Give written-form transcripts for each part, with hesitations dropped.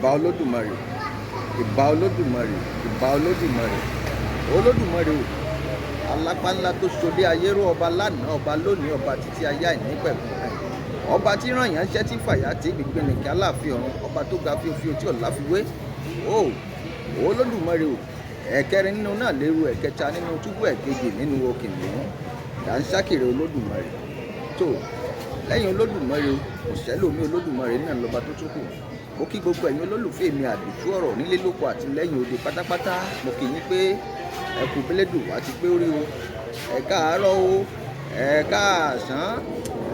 ìbà olódùmarè, ìbà olódùmarè, ìbà olódùmarè, olódùmarè o alápá ńlá tó ṣolé ayé ró, ọba lánàá ọba lónìí ọba títí ayé àìnípẹ̀kun, ọba tí ràn yàn ṣẹ́ tí fàyà tí gbígbé nìkan aláàfin ọ̀run, ọba tó ga fíofío tí ọ̀la fi wé o olódùmarè o ẹ̀kẹrin nínú náà lérú, ẹ̀kẹta nínú túbú, ẹ̀kejì nínú òkìnnìún dàńsákìrì olódùmarè tó lẹ́yìn olódùmarè o kò sẹ́lòmí, olódùmarè náà lọ́ba tó tún kù. Mo kí gbogbo ẹ̀yin olólùfẹ́ mi àdìtú ọ̀rọ̀ nílé lóko àti lẹ́yìn odi pátápátá, mo kí yín pé ẹ kú bẹ́lẹ́dù wá ti pé orí o, ẹ káàárọ̀ o, ẹ káàsán,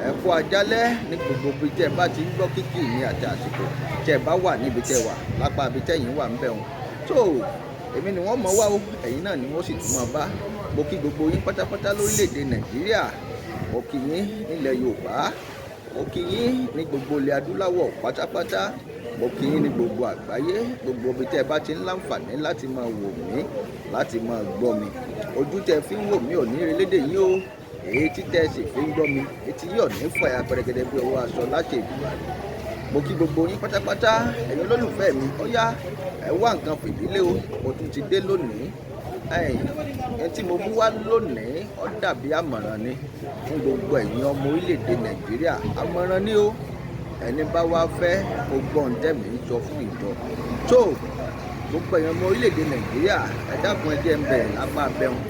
ẹ kú ajálẹ́ ní gbogbo ibi tẹ́ ẹ bá ti ń gbọ́ kíkì mi àti àsìkò tẹ́ ẹ bá wà níbi tẹ́ wà lápá ibi tẹ́yìn wà ń bẹ̀ wọn. tó èmi ni wọ́n mọ̀ wá o, ẹ̀yin náà ni wọ́n sì tún máa bá. Mo kí gbogbo yín pátápátá lórílẹ̀‐èdè Nàìjíríà, mo kí yín nílẹ̀ Yorùbá, mo kí yín ní gbogbo ilẹ̀ adúláwọ̀ pátápátá, mo kí yín ní gbogbo àgbáyé, gbogbo ibi tẹ́ ẹ bá ti ń láǹfààní láti máa wò mí, láti máa gbọ́ mi. Ojú tẹ́ fi ń wò mí ò ní relédè yín o, èyí tí tẹ́ sì fi ń gbọ́ mi etí yóò ní fàyà pẹrẹgẹdẹ bí ọwọ́ aṣọ láti Èdùmàrè. Mo kí gbogbo yín pátápátá, ẹ̀yin olólùfẹ́ mi, ó yá ẹ wá nǹkan fìdílé o, mo tún ti dé lónìí. ẹ̀yin tí mo mú wá lónìí ó dàbí àmọ̀ràn ni fún gbogbo ẹ̀yin ọmọ orílẹ̀-èdè Nàìjíríà. Àmọ̀ràn ni o, ẹni bá wá fẹ́ mo gbọ́n tẹ̀mí ń sọ fún ìjọ. tó gbogbo ẹ̀yin ọmọ orílẹ̀-èdè Nàìjíríà ẹ dákun ẹ jẹ́ ń bẹ̀rẹ̀ lápá abẹ́hùn.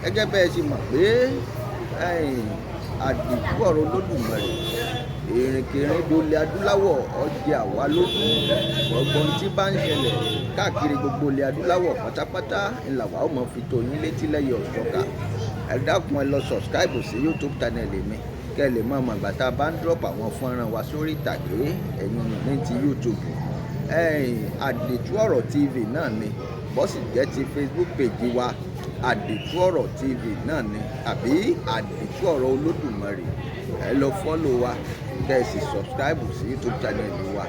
gẹ́gẹ́ bẹ́ẹ̀ ṣe mọ̀ pé àdìtú ọ̀rọ̀ olódùmarè ìrìnkèrìn dolẹ̀ adúláwọ̀ ọjà àwa lójú, ọgbọ́n tí bá ń ṣẹlẹ̀ káàkiri gbogbo ilẹ̀ adúláwọ̀ pátápátá ńlá wa ó mọ̀ fi tó yín létí lẹ́yìn ọ̀ṣọ́ka. ẹ dákun ẹ lọ subscribe sí YouTube channel mi kẹ́ ẹ lè mọ̀ àgbà tá a bá ń drop àwọn fọ́nrán wa sórí ìtàgé ẹ̀yin ní ti YouTube. àdìtú ọ̀rọ̀ TV náà ni, bọ́sì jẹ́ ti Facebook page wa àdìtú ọ̀rọ̀ TV náà ni, àbí àdìtú ọ̀rọ̀ olódùmarè. ẹ lọ follow wa kẹ́ ẹ sì subscribe sí YouTube channel wa.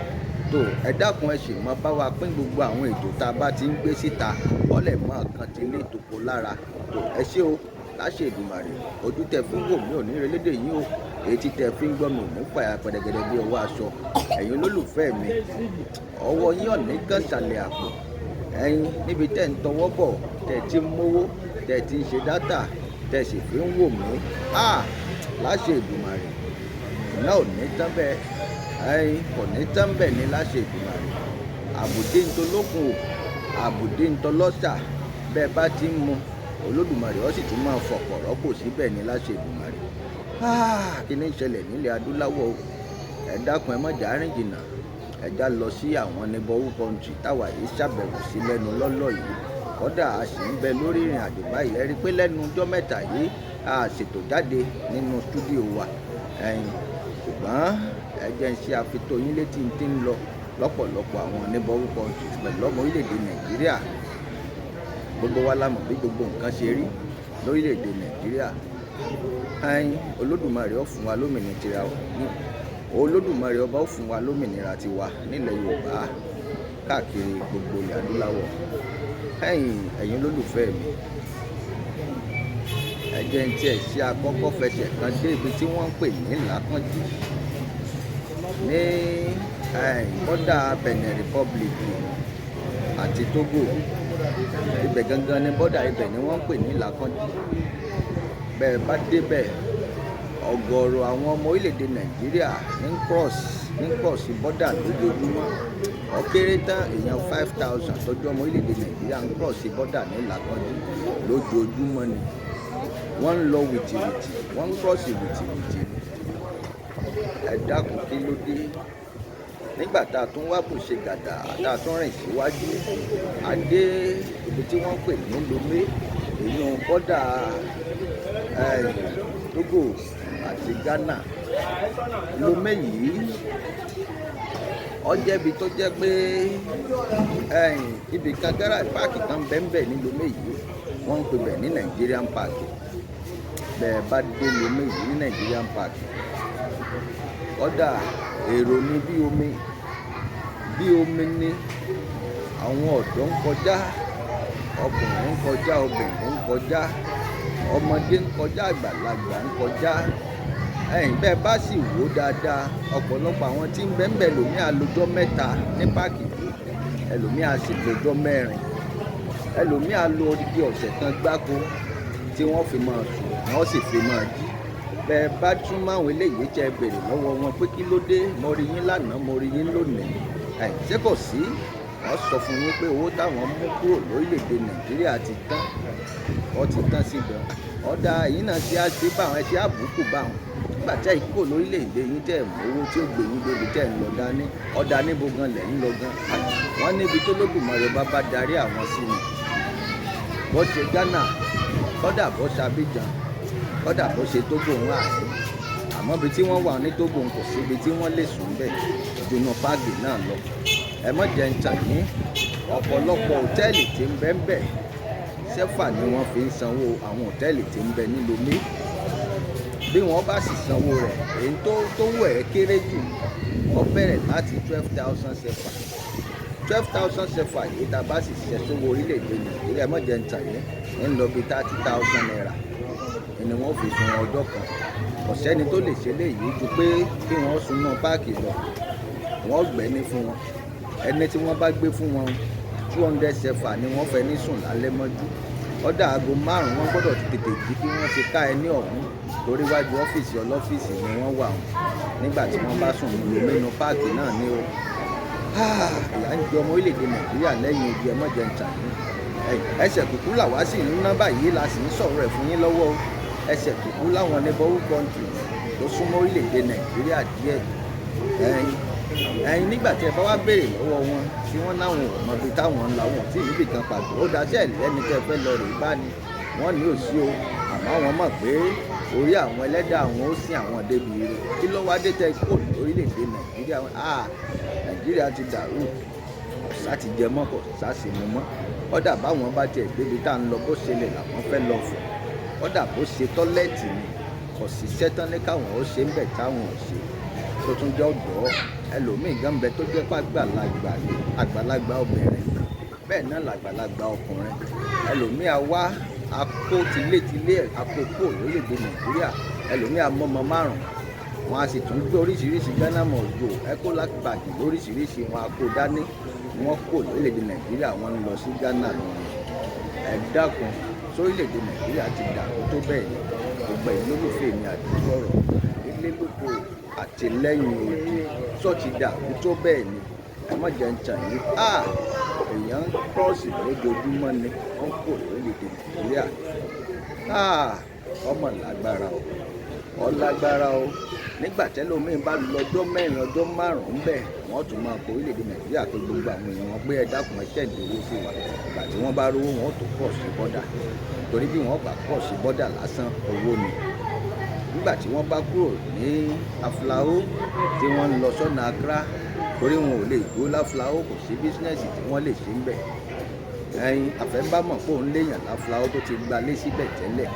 tó ẹ dákun ẹ sì mọ bá wa pín gbogbo àwọn ètò tá a bá ti ń gbé síta ọlẹ̀ mọ́ kan ti lé ìtòkò lára. tó ẹ ṣé o láṣẹ Èdùmàrè, ojú tẹ́ fi ń wò mí ò ní relédè yín o, èyí tí tẹ́ fi ń gbọ́ mi ò ní fàyà pẹ̀lẹ́gẹ̀dẹ̀ bí ọwọ́ aṣọ. ẹ̀yin olólùfẹ́ mi, ọwọ́ yín ò ní kàn sàlẹ̀ àpò, ẹ̀yin níbi tẹ́ ń tọwọ́ bọ̀ tẹ́ ti ń mówó tẹ́ ti ń ṣe dátà tẹ́ sì fi ń wò mí láṣẹ Èdùmàrè náà ò ní tán bẹ́ẹ̀, ẹ̀yin kò ní tán bẹ́ẹ̀ ní láṣẹ Èdùmàrè. àbùdé ń tolókun o, àbùdé ń tọlọ́ṣà, bẹ́ẹ̀ bá ti ń mu olódùmarè ó sì tún máa fọ̀pọ̀ rọ́pò síbẹ̀ ní láṣẹ Èdùmàrè. kí ni ìṣẹ̀lẹ̀ nílẹ̀ adúláwọ̀ o, ẹ dákun ẹ má jà rìn jìnnà, ẹ já lọ sí àwọn neighborhood country táwa yìí ṣàbẹ̀wò sí lẹ́nu lọ́lọ́ yìí. kódà a sì ń bẹ lórí ìrìn àjò báyìí, ẹ rí i pé lẹ́nu ọjọ́ mẹ́ta yìí a ṣètò jáde nínú stúdíò wa. ṣùgbọ́n ẹ jẹ́ ń ṣe àfitó yín létí tí ń lọ lọ́pọ̀lọpọ̀ àwọn neighborhood country pẹ̀lú ọmọ orílẹ̀-èdè Nàìjíríà. gbogbo wa la mọ̀ bí gbogbo nǹkan ṣe rí lórílẹ̀-èdè Nàìjíríà. olódùmarè ó fún wa lómìnira, olódùmarè ọba ó fún wa lómìnira tiwa nílẹ̀ Yorùbá káàkiri gbogbo ilẹ̀ adúláwọ̀. ẹ̀yin olólùfẹ́ mi, ẹ jẹ́ ń tiẹ̀ ṣe àkọ́kọ́ fẹsẹ̀ kan dé ibi tí wọ́n ń pè ní Làkànjí ní bọ́dà Benin Republic àti Togo. ibẹ̀ gangan ni bọ́dà ibẹ̀ ni wọ́n ń pè ní Làkànjí. bẹ́ẹ̀ bá débẹ̀ ọ̀gọ̀ọ̀rọ̀ àwọn ọmọ orílẹ̀-èdè Nàìjíríà ní cross bọ́dà lójoojúmọ́. ó kéré tán èèyàn 5,000 tọ́jú ọmọ orílẹ̀-èdè Nàìjíríà ń cross bọ́dà ní Làkànjí lójoojúmọ́ ni. wọ́n ń lọ wìtìwìtì, wọ́n ń cross wìtìwìtì. ẹ dákun kí ló dé? nígbà tá a tún wá bù ṣe gàdà tá a tún rìn síwájú, a dé ibi tí wọ́n ń pè ní Lomé, èèyàn bọ́dà Togo àti Ghana. Lomé yìí ó jẹ́ ibi tó jẹ́ pé ibì kan gáràjì páàkì kan bẹ́ẹ̀ ní Lomé yìí, wọ́n ń pè bẹ̀ ní Nigerian Park. bẹ́ẹ̀ bá dé Lomé yìí ní Nigerian Park, kódà èrò ni bí omi ni. àwọn ọ̀dọ́ ń kọjá, ọkùnrin ń kọjá, obìnrin ń kọjá, ọmọdé ń kọjá, àgbàlagbà ń kọjá. bẹ́ẹ̀ bá sì wò ó dáadáa, ọ̀pọ̀lọpọ̀ àwọn tí ń bẹ ń bẹ ẹlòmíì á lọ́jọ́ mẹ́ta ní páàkì yìí, ẹlòmíì á sì lọ́jọ́ mẹ́rin, ẹlòmíì á lo odidi ọ̀sẹ̀ kan gbáko tí wọ́n fi máa sùn wọ́n sì fi máa jí. Bẹ́ẹ̀ bá tún máwọn eléyìí jẹ́ béèrè lọ́wọ́ wọn pé kí ló dé, mo rí yín lánàá, mo rí yín lónìí, ṣé kò sí? Wọ́n sọ fún yín pé owó táwọn mú kúrò lórílẹ̀‐èdè Nàìjíríà ti tán, wọ́n ti tán sí gan. Ọ̀dà yìí náà ti á sí báwọn ẹṣẹ́ àbùkù báwọn nígbà tí ẹ̀ kúrò lórílẹ̀‐èdè yín tẹ̀ mú owó tí ó gbé yín débi tẹ̀ ń lọ dání, ọ̀dà níbo gan lẹ̀ ń lọ gan. Wọ́n níbi tó lódùmarè bá darí àwọn sí ni, bó ṣe Ghana, kọ́dà bó ṣe Abidjan, kọ́dà bó ṣe Togo ń wà sí, àmọ́ ibi tí wọ́n wà ní Togo kò sí ibi tí wọ́n lè sùn bẹ́ẹ̀ jùnú páàgì náà lọ. Ẹ má jẹ́ ń tàn yín, ọ̀pọ̀lọpọ̀ hòtẹ́ẹ̀lì tí ń bẹ ń bẹ sẹ́fà ni wọ́n fi ń sanwó àwọn hòtẹ́ẹ̀lì tí ń bẹ nílùú mi. Bí wọ́n bá sì sanwó rẹ̀, èyí tó wọ̀ ẹ́ kéré jù ó bẹ̀rẹ̀ láti 12,000 sẹ́fà. 12,000 sẹ́fà yìí tá a bá sì ṣiṣẹ́ sówó orílẹ̀-èdè Nàìjíríà, ẹ má jẹ́ ń tàn yín, ń lọ bí 30,000 naira ni wọ́n fi sun ọjọ́ kan. Ọ̀sẹ́ni tó lè ṣe léyìí ju pé kí wọ́n sunná páàkì lọ, wọ́n gbẹ́ni fún wọn. Ẹni tí wọ́n bá gbé fún wọn 200 sẹ́fà ni wọ́n fẹ́ ní sùn lálẹ́ mọ́jú. Ọ̀dà aago 5 wọ́n gbọ́dọ̀ tètè jí kí wọ́n ti ká ẹni ọ̀hún torí wájú ọ́fíìsì ọlọ́fíìsì ni wọ́n wà wọn nígbà tí wọ́n bá sùn nínú páàkì náà ní o. Ìyà ń jẹ ọmọ orílẹ̀-èdè Nàìjíríà lẹ́yìn ojú, ẹ má jẹ́ ń tàn yín. Ẹsẹ̀ kúkú làwa sì ń ná báyìí, la sì ń sọ̀rọ̀ ẹ̀ fún yín lọ́wọ́. Ẹsẹ̀ kúkú láwọn neighbourhood country tó súnmọ́ orílẹ̀-èdè Nàìjíríà díẹ̀. Nígbà tí ẹ bá wá béèrè lọ́wọ́ wọn tí wọ́n láwọn ò mọ ibi táwọn ń lọ, àwọn tí níbì kan pàtó, ó daṣẹ́ ẹ̀lẹ́ni tẹ́ fẹ́ lọ rèé bá ní wọ́n ní òsí o, àmọ́ àwọn mọ̀ pé orí àwọn ẹlẹ́dàá àwọn ó sìn àwọn débi rẹ̀. Kí ló wá dé tẹ́ kó lórílẹ̀‐èdè Nàìjíríà? Nàìjíríà ti dàrú, ọ̀sá ti jẹ mọ́, kò sá sí mu mọ́. Kọ́dà báwọn bá tiẹ̀ débi tá à ń lọ bó ṣe lè làwọn fẹ́ lọ fún, kọ́dà bó ṣe tọ́lẹ́ẹ̀tì ni kò sí sẹ́tán ní káwọn ó ṣe ń bẹ̀ táwọn ò ṣe. Tó tún jẹ́ ọ̀dọ́ ẹlòmíì gan bẹ tó jẹ́ àgbàlagbà obìnrin, bẹ́ẹ̀ náà làgbàlagbà ọkùnrin. Ẹlòmíì á wá akó tilétilé àkókò lórílẹ̀‐èdè Nàìjíríà, ẹlòmíì á mọ́mọ 5, wọn a sì tún gbé oríṣiríṣi Ghana mọ̀ọ́jò Ecolag báàgì lóríṣiríṣi, wọn á kó dání, wọn kó lórílẹ̀‐èdè Nàìjíríà, wọn ń lọ sí Ghana lọ́wọ́. Ẹ dákun, sórílẹ̀‐èdè Nàìjíríà ti dàrú tó bẹ́ẹ̀ ni. Gbogbo ìlólùfẹ́ mi àdúgbò ọ̀rọ̀ ilé lóko àtìlẹ́yìn òdì sọ́ọ̀tì dàrú tó bẹ́ẹ̀ ni. Ẹ má jẹ́ ń tàn yín. Èèyàn ń kọ́ọ̀sì lójoojúmọ́ ni wọ́n kò lórílẹ̀‐èdè Nàìjíríà. Ọmọ lágbára o, ọlágbára o. Nígbà tẹ́lómìn bá lọ́jọ́ 4 ọjọ́ 5 bẹ́ẹ̀, wọ́n tún máa kó orílẹ̀‐èdè Nàìjíríà tó gbogbo àwọn èèyàn wọn pé ẹ dákun ẹ tẹ̀lé owó sí wa. Ìgbà tí wọ́n bá rówó wọn tó pọ̀ sí bọ́dà, torí bí wọ́n bá pọ̀ sí bọ́dà lásán owó ni. Nígbà tí wọ́n bá kúrò ní Aflao tí wọ́n ń lọ sọ́nà Accra, torí wọn ò lè dúró láflao, kò sí bísínẹ́sì tí wọ́n lè ṣe ń bẹ̀. Àfẹ́bámọ̀ pé òun léèyàn láflao tó ti gbalé síbẹ̀ tẹ́lẹ̀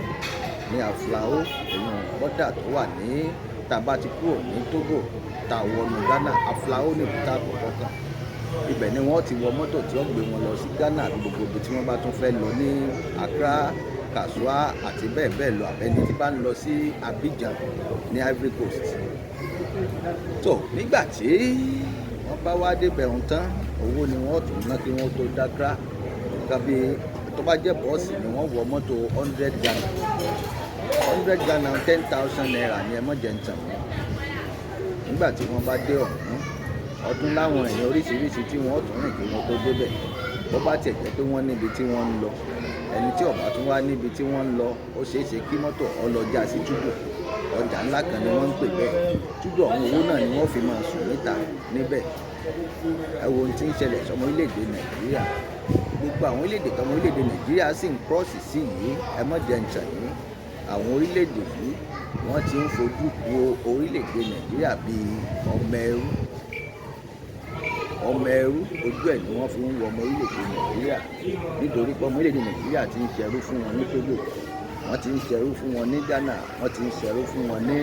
ní Aflao, èèyàn bọ́dà tó wà ní tàbá ti kúrò ní Togo tá a wọnú Ghana, Aflao ní ìbúta àkọ́kọ́ kan. Ibẹ̀ ni wọ́n ti wọ mọ́tò tí ó gbé wọn lọ sí Ghana àti gbogbo ibi tí wọ́n bá tún fẹ́ lọ ní Accra, Kasua àti bẹ́ẹ̀ bẹ́ẹ̀ lọ. Àbẹ́ni tí bá ń lọ sí Abidjan ní Ivory Coast. Tó nígbà tí wọ́n bá wá débẹ̀ ọ̀hún tán, owó ni wọ́n tún ná kí wọ́n tó dákra. Nǹkan bí tó bá jẹ́ bọ́ọ̀sì ni wọ́n wọ mọ́tò 100 Ghana. 100 Ghana 10,000 naira ni ẹ má jẹ́ ń tàn wọ́n. Nígbà tí wọ́n bá dé ọ̀hún, ọdún láwọn èèyàn oríṣiríṣi tí wọ́n tún rìn kí wọ́n tó débẹ̀. Bó bá tiẹ̀ jẹ́ pé wọ́n níbi tí wọ́n ń lọ, ẹni tí ó bá tún wá níbi tí wọ́n ń lọ, ó ṣeé ṣe kí mọ́tò ọlọ́jà sí túbọ̀. Ọjà ńlá kan ni wọ́n ń pè bẹ́ẹ̀. Túbọ̀ ọ̀hún owó náà ni wọ́n fi máa sùn níta níbẹ̀. Ẹ wo ohun tí ń ṣẹlẹ̀ sọmọ orílẹ̀-èdè Nàìjíríà. Gbogbo àwọn orílẹ̀-èdè tọmọ orílẹ̀-èdè Nàìjíríà sì ń kírọ́ọ̀sì sí yìí, ẹ má jẹ́ ń tàn yín. Àwọn orílẹ̀-èdè yìí wọ́n ti ń fojú wo orílẹ̀-èdè Nàìjíríà bíi ọmọ ẹrú. Ọmọ ẹrú ojú ẹ̀ ni wọ́n fi ń wọ ọmọ orílẹ̀-èdè Nàìjíríà, nítorí pé ọmọ orílẹ̀-èdè Nàìjíríà ti ń ṣẹrú fún wọn ní Togo, wọ́n ti ń ṣẹrú fún wọn ní Ghana, wọ́n ti ń ṣẹrú fún wọn ní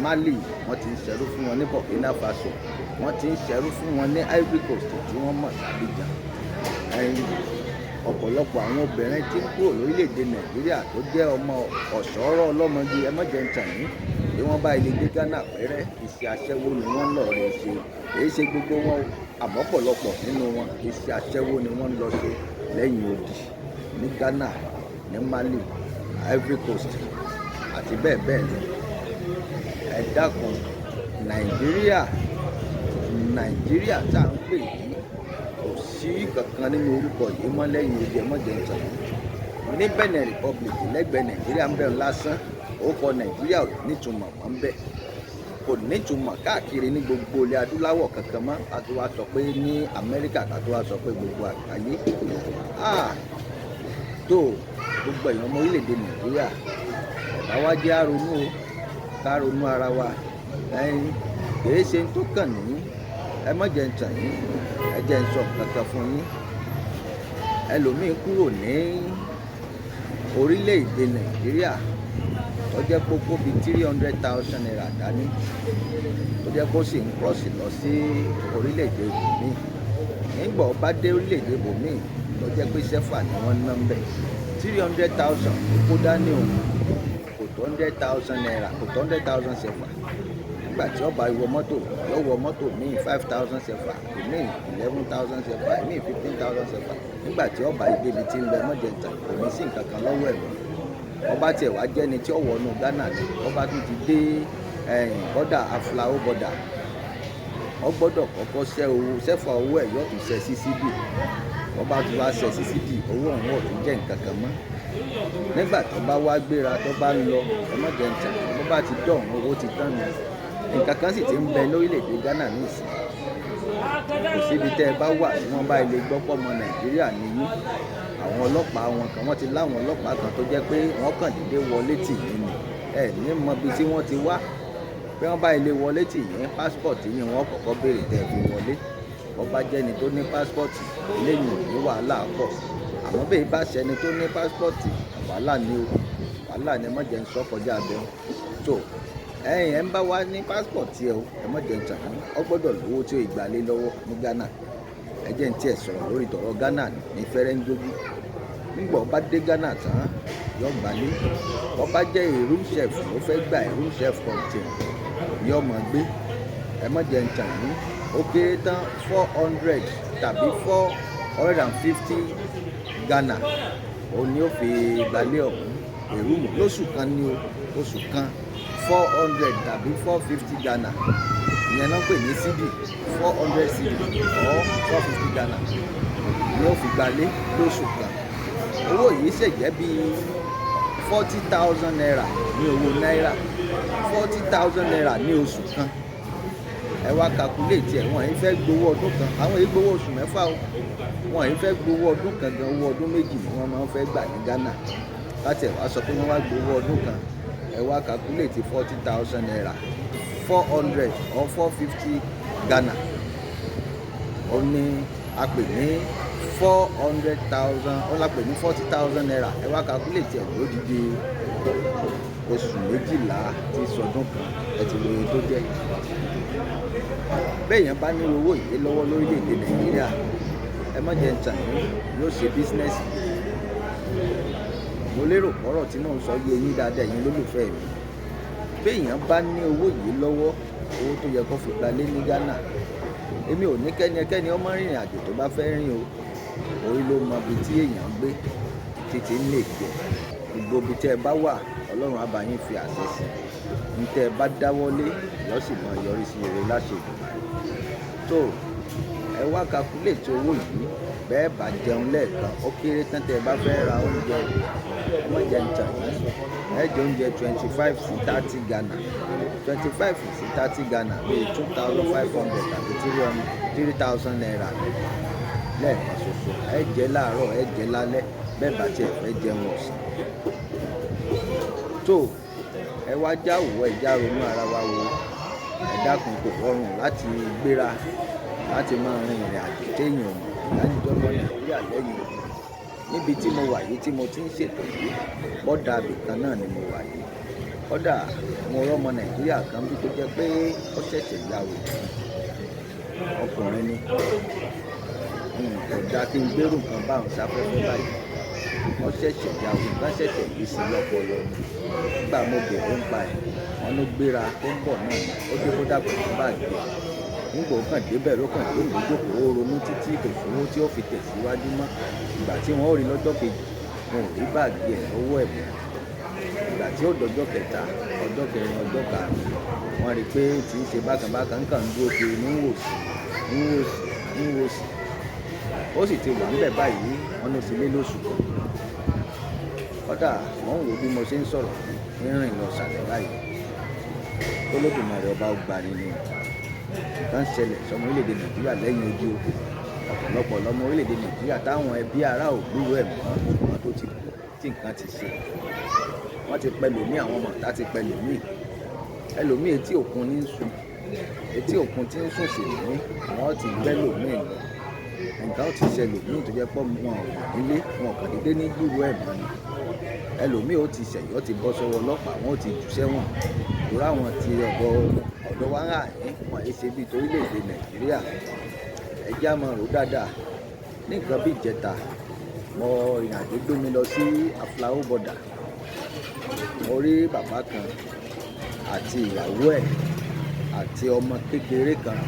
Mali, wọ́n ti ń ṣẹrú fún wọn ní Burkina Faso, wọ́n ti ń ṣẹrú fún wọn ní Ivory Coast tí wọ́n mọ̀ sí Abidjan. Ọ̀pọ̀lọpọ̀ àwọn obìnrin tí ń kúrò lórílẹ̀‐èdè Nàìjíríà tó jẹ́ ọmọ ọ̀ṣọ́rọ̀ ọlọ́mọge, ẹ má jẹ́ ń tàn yín, bí wọ́n bá ilé dé Ghana pẹ́rẹ́ iṣẹ́ aṣẹ́wó ni wọ́n lọ rẹ̀ ṣe. Èyí ṣe gbogbo wọn àmọ́ pọ̀lọpọ̀ nínú wọn iṣẹ́ aṣẹ́wó ni wọ́n lọ ṣe lẹ́yìn odi ní Ghana, ní Mali, Ivory Coast àti bẹ́ẹ̀ bẹ́ẹ̀ lọ. Ẹ dákun Nàìjíríà tá à ń pè yìí kò sí kankan nínú orúkọ yìí mọ́ lẹ́yìn odi ẹmọ́jẹ̀ ìtàn. Ní Benin Republic lẹ́gbẹ̀ẹ́ Nàìjíríà ń bẹ̀rù lásán ó kọ Nàìjíríà ò nítumọ̀ mọ́ ń bẹ̀, kò nítumọ̀ káàkiri ní gbogbo ilẹ̀ adúláwọ̀ kankan mọ́. Ká tó wá sọ pé ní Amẹ́ríkà, ká tó wá sọ pé gbogbo àgbáyé. Tó gbogbo èèyàn ọmọ orílẹ̀-èdè Nàìjíríà ọ̀dà wa jẹ́ àrònú o, ká ronú ara wa. Kìí ṣe tó kàn ní ẹ má jẹ́ ń tàn yín, ẹ jẹ́ ń sọ kankan fún yín. Ẹlòmíín kúrò ní orílẹ̀-èdè Nàìjíríà tó jẹ́ kókó bíi 300,000 naira dání, tó jẹ́ kó sì ń kọ́ọ̀sì lọ sí orílẹ̀-èdè ibòmíì. Nígbà ó bá dé orílẹ̀-èdè ibòmíì tó jẹ́ pé sẹ́fà ni wọ́n ná ń bẹ̀, 300,000 kó dání o, kò tó 100,000 naira, kò tó 100,000 sẹ́fà. Nígbà tí ọba wọ mọ́tò yóò wọ mọ́tò míì 5,000 sẹ́fà, míì 11,000 sẹ́fà, míì 15,000 sẹ́fà. Nígbà tí ọba ìdébi tí ń bẹ mọ́jẹ̀ntàn kò ní sí nǹkan kan lọ́wọ́ ẹ̀ mọ́. Ọba tiẹ̀ wá jẹ́ni tí ó wọnú Ghana ni, ọba tún ti dé bọ́dà Aflao bọ́dà, ó gbọ́dọ̀ kọ́kọ́ sẹ́fà owó ẹ̀ yóò tún ṣẹ́ sí sídì. Ọba tún wá ṣẹ́ sí sídì, owó ọ̀hún ò tún jẹ́ nǹkan kan mọ́. Nígbà tó bá wá gbéra tó bá lọ ẹmọ́jẹ̀ntàn, bó bá ti dọ̀hún owó ti tán nù. Nǹkan kan sì ti ń bẹ lórílẹ̀-èdè Ghana nísìnyí. Kò síbi tẹ́ ẹ bá wà tí wọ́n bá ilé gbọ́ pọ̀ ọmọ Nàìjíríà nìyí. Àwọn ọlọ́pàá wọn kan, wọ́n ti láwọn ọlọ́pàá kan tó jẹ́ pé wọ́n kàn dédé wọlé tì yín ni. Ẹ ní mọ ibi tí wọ́n ti wá. Bí wọ́n bá ilé wọlé tì yín, pásítọ̀tì yín wọ́n kọ́kọ́ béèrè tẹ́ fi wọlé. Ọba jẹ́ni tó ní pásítọ̀tì lẹ́yìn ní wàhálà pọ̀. Àmọ́ bí bá ṣẹni tó ní pásítọ̀tì, wàhálà ni o. Wàhálà ni ẹmọ́jẹ̀ ń sọ kọjá abẹ́. tó ẹ̀ ń bá wa ní pásítọ̀tì ẹ̀ o ẹmọ́jẹ̀ ń tàn án, ọ gbọ́dọ̀ lówó tí ó ìgbàlé lọ́wọ́ ní Ghana. Ẹ jẹ́ n tí ẹ̀ sọ̀rọ̀ lórí tọ̀rọ̀ Ghana ní fẹ́rẹ́ ń jójú. Nígbà ọba dé Ghana tán yọ gbàlé, ọba jẹ́ a room chef ló fẹ́ gba a room chef contain yọ mọ̀ gbé. Ẹmọ́jẹ̀ ń tàn yín, ó kéré tán 400 tàbí 450 Ghana òun ni ó fi gbàlé ọ̀hún èrúmù lóṣù kan ní oṣù kan 400 tàbí 450 Ghana ìyẹn náà pè ní cedi 400 cedi or 450 Ghana ni ó fi gbàlé lóṣù kan. Owó yìí ṣèjẹ́ bíi 40,000 naira ní owó náírà, 40,000 naira ní oṣù kan. Ẹ wá calculate ẹ̀, wọ́n yìí fẹ́ gbowó ọdún kan, àwọn yìí gbowó oṣù mẹ́fà o, wọ́n yìí fẹ́ gbowó ọdún kan gan, owó ọdún méjì ni wọ́n máa ń fẹ́ gbà ní Ghana. Láti ẹ̀ wá sọ pé wọ́n wá gbowó ọdún kan, ẹ wá calculate 40,000 naira 400 or 450 Ghana ó ní a pè ní 400,000, ó la pè ní 40,000 naira. Ẹ wá calculate ẹ̀ lódìdí oṣù méjìlá tí sọdún kan, ẹ ti lóye tó jẹ́. Béèyàn bá ní owó yìí lọ́wọ́ lórílẹ̀-èdè Nàìjíríà, ẹ má jẹ́ ń tàn yín, yóò ṣe bísínẹ́sì. Mo lérò pọ́rọ̀ tí mò ń sọ yé yín dáadáa, yín lólùfẹ́ mi. Béèyàn bá ní owó yìí lọ́wọ́, owó tó yẹ kó fi gbalé ní Ghana, èmi ò ní kẹ́ni ọmọ rìnrìn àjò tó bá fẹ́ rìn o, orí ló mọ ibi tí èèyàn gbé títí ń lè jẹ. Gbogbo ibi tẹ́ ẹ bá wà, Ọlọ́run á bá yín fi àṣẹ sí. Ní tẹ́ ẹ bá dáwọ́lé yóò sì máa yọrí sí rere láṣẹ Èdùmàrè. tó ẹ wá calculate owó yìí, bẹ́ẹ̀ bá jẹun lẹ́ẹ̀kan ó kéré tán tẹ́ ẹ bá fẹ́ ra oúnjẹ, ẹ má jẹ ń tàn yín, ẹ jẹ oúnjẹ 25 sí 30 Ghana, 25 sí 30 Ghana bíi 2,500 tàbí 3,000 naira lẹ́ẹ̀kan ṣoṣo. Ẹ jẹ láàárọ̀, ẹ jẹ lálẹ́, bẹ́ẹ̀ bá tiẹ̀ fẹ́ jẹun ọ̀sán. tó ẹ wá jáwọ́, ẹ já ronú ara wa wo. Ẹ dákun, kò rọrùn láti gbéra láti máa rin ìrìn àjò téèyàn mọ̀ lájọ́ lọ Nàìjíríà lẹ́yìn òní. Níbi tí mo wà yìí tí mo ti ń ṣètò yìí, bọ́dà ibìkan náà ni mo wà yìí. Kódà mo rọ́mọ Nàìjíríà kan bí tó jẹ́ pé ó ṣẹ̀ṣẹ̀ yàwó ọkùnrin ni. Kò dáa kí n gbérù nǹkan báwọn sáfẹ́fẹ́ báyìí. wọ́n ṣẹ̀ṣẹ̀ ya nǹkan ṣẹ̀ṣẹ̀ yìí sí lọ́pọlọ nígbà mo bèrè ń pa ẹ̀ wọn ló gbéra tó ń bọ̀ náà ó dé kó dàgbà tó báàgì ẹ̀ nígbà ó kàn débẹ̀ ló kàn tó lè jókòó ó ronú títí kò sówó tí ó fi tẹ̀síwájú mọ́ ìgbà tí wọ́n ó rí lọ́jọ́ kejì wọn ò rí báàgì ẹ̀ lọ́wọ́ ẹ̀ mọ́ ìgbà tí ó dọjọ́ kẹta ọjọ́ kẹrin ọjọ́ karùn-ún wọ́n rí i pé tí í ṣe bákanbákan kàn ń dúró kiri ní wòsì ó sì ti wà níbẹ̀ báyìí wọn ló ti lé lóṣù kan kódà wọ́n wò bí mo ṣe ń sọ̀rọ̀ ní rìn lọ sàlẹ̀ báyìí tó lódùmarè ọba ọgbà nínú nǹkan ṣẹlẹ̀ sọmọ orílẹ̀-èdè nàìjíríà lẹ́yìn ojú ọ̀pọ̀lọpọ̀ lọmọ orílẹ̀-èdè nàìjíríà táwọn ẹbí ará ògbúrò ẹ̀ mọ́ ṣùgbọ́n tó ti kú tí nǹkan ti ṣe wọ́n ti pẹ́ lòmí àwọn ọmọ ọ̀tá ti pẹ́ lòmí ẹlòmí etí òkun ní sùn etí òkun tí ń sùn sí ní wọ́n ti gbẹ́ lòmí lọ nǹkan ó ti ṣe lòmí tó jẹ́ pọ́ wọn nílé wọn kàn dédé ní gbúrò ẹ̀ mọ́ ni ẹlòmí ó ti ṣẹ̀yọ́ ti bọ́ sọ́wọ́ ọlọ́pàá wọn ó ti jù sẹ́wọ̀n torí àwọn ti ọ̀dọ̀ wa ń rà ní wọn èyí ṣe bíi torílẹ̀-èdè nàìjíríà ẹjẹ́ àmọ́ rò dáadáa ní nǹkan bíi ìjẹta mo ìrìnàjò gbé mi lọ sí Aflao border mo rí bàbá kan àti ìyàwó ẹ̀ àti ọmọ kékeré kan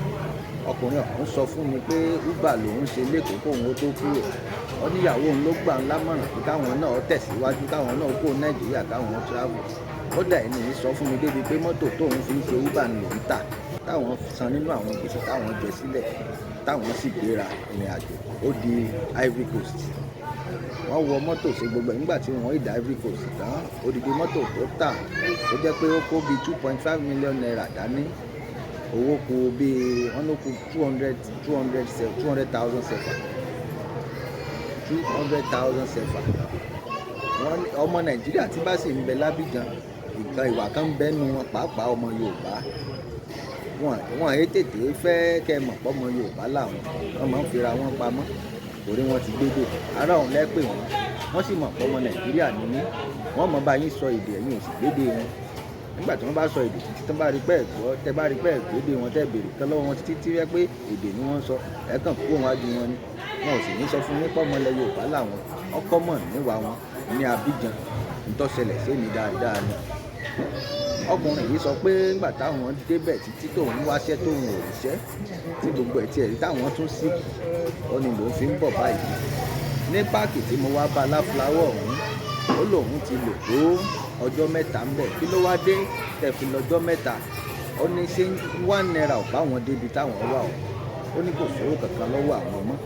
ọkùnrin ọ̀hún sọ fún mi pé uber lòún ṣe lẹ́kọ̀ọ́ kóun ó tó kúrò wọ́n níyàwó òun ló gbà ń lámọ̀ràn pé káwọn náà tẹ̀síwájú káwọn náà kó nàìjíríà káwọn travel kódà ẹni yìí sọ fún mi débi pé mọ́tò tóun fi ń ṣe uber ni lòún tà táwọn san nínú àwọn gbèsè táwọn jẹ sílẹ̀ táwọn sì gbéra ìrìn àjò ó di Ivory Coast wọ́n wọ mọ́tò ṣe gbogbo nígbà tí wọ́n ìdá Ivory Coast tán odidi mọ́tò tó tà tó jẹ́ pé ó kó bíi 2.5 million naira dání owó kù bíi wọ́n ló kù 200,000 sefa 200,000 sefa wọ́n ọmọ nàìjíríà tí bá sì ń bẹ lábìjan nǹkan ìwà kan ń bẹ́nu wọn pàápàá ọmọ yorùbá wọn èyí tètè fẹ́ kẹ́ mọ̀ pọ́ ọmọ yorùbá làwọn wọ́n máa ń fira wọn pamọ́ torí wọ́n ti gbédè ará òun lẹ́pẹ̀ wọ́n sì mọ̀ pọ́ ọmọ nàìjíríà nínú wọ́n mọ̀ bá yín sọ èdè ẹ̀yin ò sì gbédè wọn nígbà tí wọ́n bá sọ èdè títí tó bá rí pẹ́ẹ́ gbọ́ tẹ́ bá rí pẹ́ẹ́ gbédè wọn tẹ́ béèrè kan lọ́wọ́ wọn títí tí rẹ́ pé èdè ni wọ́n sọ ẹ̀ kàn kó wọn wájú wọn ni wọn ò sì ní sọ fún nípa ọmọ ilẹ̀ yorùbá làwọn ọkọ mọ̀ níwà wọn ní Abidjan nítòsẹlẹ̀ sí mi dáadáa ni ọkùnrin yìí sọ pé nígbà táwọn débẹ̀ títí tóun wáṣẹ́ tóun ò ríṣẹ́ tí gbogbo ẹ̀ tiẹ̀ rí táwọn tún sí ó ní lòun fi ń bọ̀ báyìí ní páàkì tí mo wá bá láfúláwọ̀ ọ̀hún ó lòun ti lò tó ọjọ́ mẹ́ta ń bẹ̀ kí ló wá dé tẹ̀fi lọ́jọ́ mẹ́ta ó ní ṣé $1 ò bá wọn débi táwọn wà ó ní kò sówó kankan lọ́wọ́ àwọn mọ́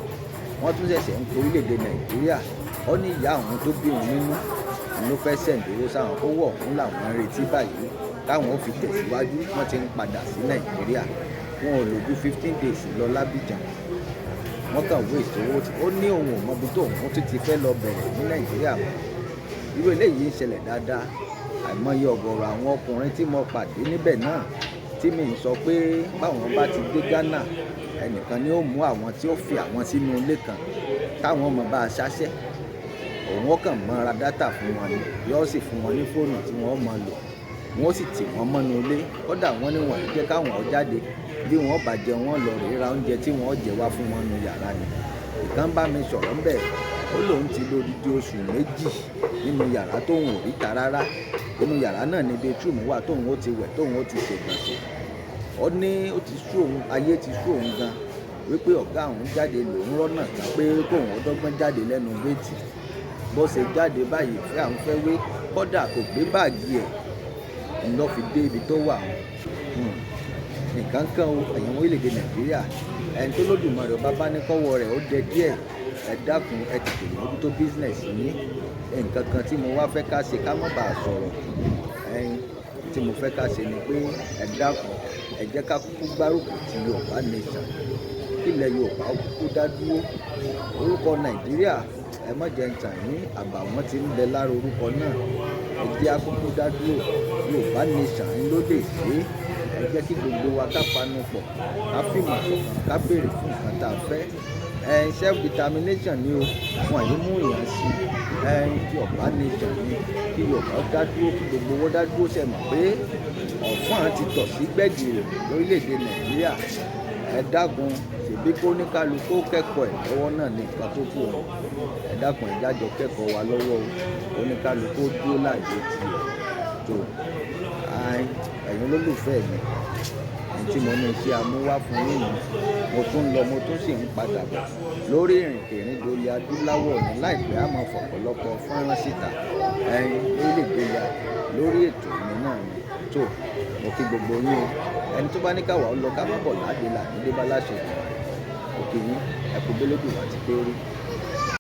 wọ́n tún ṣẹ̀ṣẹ̀ ń kó orílẹ̀-èdè nàìjíríà ó ní ìyá àwọn tó bí òun nínú òun ló fẹ́ sẹ̀ǹdówó sáwọn owó ọ̀hún làwọn ń retí báyìí káwọn fi tẹ̀síwájú wọ́n ti ń padà sí nàìjíríà wọn ò lò ju 15 days lọ lábìjan wọ́n kàn wé ìṣòwò ó ní òun ò mọbi tó òun tún ti fẹ́ lọ bẹ̀rẹ̀ ní nàìjíríà mọ́ irú eléyìí ń ṣẹlẹ̀ dáadáa àìmọye ọ̀gọ̀rọ̀ àwọn ọkùnrin tí mo pàdé níbẹ̀ náà tí mi ń sọ pé báwọn bá ti dé Ghana ẹnìkan ni ó mú àwọn tí ó fi àwọn sínú ilé kan táwọn ọmọ bá a ṣáṣẹ́ òun ó kàn mọ ra dátà fún wọn ni yóò sì fún wọn ní fóònù tí wọ́n mọ lò wọ́n sì tì wọ́n mọ́nú ilé kódà wọ́n ní wọ́n jẹ́ káwọn jáde bí wọ́n bá jẹ wọ́n lọ rèé ra oúnjẹ tí wọ́n jẹ wá fún wọn nu yàrá ni ìkan bá mi sọ̀rọ̀ ńbẹ̀ ó lóun ti lò odidi oṣù méjì nínú yàrá tóun ò ríta rárá inú yàrá náà ni bedroom wà tóun ó ti wẹ̀ tóun ó ti ṣègbọ̀nsẹ̀ ó ní ó ti sú òun ayé ti sú òun gan wípé ọ̀gá òun jáde lòun rọ́nà kan pé kóun ọdọ́gbọ́n jáde lẹ́nu géètì bó ṣe jáde báyìí fẹ́ àwọn fẹ́ wé kódà kò gbé báàgì ẹ̀ ń lọ fi dé ibi tó wà nǹkan kan ẹ̀yàn orílẹ̀-èdè nàìjíríà ẹni tó lódùmarè ọba bá ní kọ́wọ́ rẹ̀ ó dẹ díẹ̀ ẹ dákun ẹ tètè mójútó bísínẹ̀sì yín nǹkan kan tí mo wá fẹ́ ká ṣe ká má bàa sọ̀rọ̀ ẹyin tí mo fẹ́ ká ṣe ni pé ẹ dákun ẹ jẹ́ ká kúkú gbárùkù ti Yorùbá nation kílẹ̀ Yorùbá ó kúkú dá dúró orúkọ nàìjíríà ẹ má jẹ́ ń tàn yín àbàwọ́n ti ń bẹ lára orúkọ náà ẹ jẹ́ akúkú dá dúró Yorùbá nation ló lè ṣe é ẹ jẹ́ kí gbogbo wa ká panu pọ̀ ká fìmọ̀ ṣọ̀kan ká béèrè fún nǹkan tá a fẹ́ self determination ni o fún àyè mú èèyàn sí Yorùbá nation ni kí Yorùbá dá dúró kí gbogbo owó dá dúró ṣe mọ̀ pé ọ̀fọ́n ti tọ̀ sí gbẹ̀gìrì lórílẹ̀‐èdè nàìjíríà ẹ dákun ṣèbí kó ní kálukú kẹ́kọ̀ọ́ ẹ̀ lọ́wọ́ náà ní nǹkan tó kù ọ́ ẹ dákun ẹ jájọ kẹ́kọ̀ọ́ wa lọ́wọ́ o oníkálukú dúró láàyè tiẹ̀ tó ẹ̀yin olólùfẹ́ mi ní tí mo ní iṣẹ́ amúwá fún yín mo tún lọ mo tún sì ń padà bọ̀ lórí ìrìnkèrindò ilẹ̀ adúláwọ̀ ní láìpẹ́ a máa fọ̀pọ̀lọpọ̀ fọ́nrán síta lórílẹ̀-èdè ya lórí ètò mi náà ni tó mo kí gbogbo yín o ẹni tó bá ní káwá ó lọ ká má bọ̀ ládé là nílé bá láṣẹ òkè yín ẹ̀kú gbélébù àti pé rí.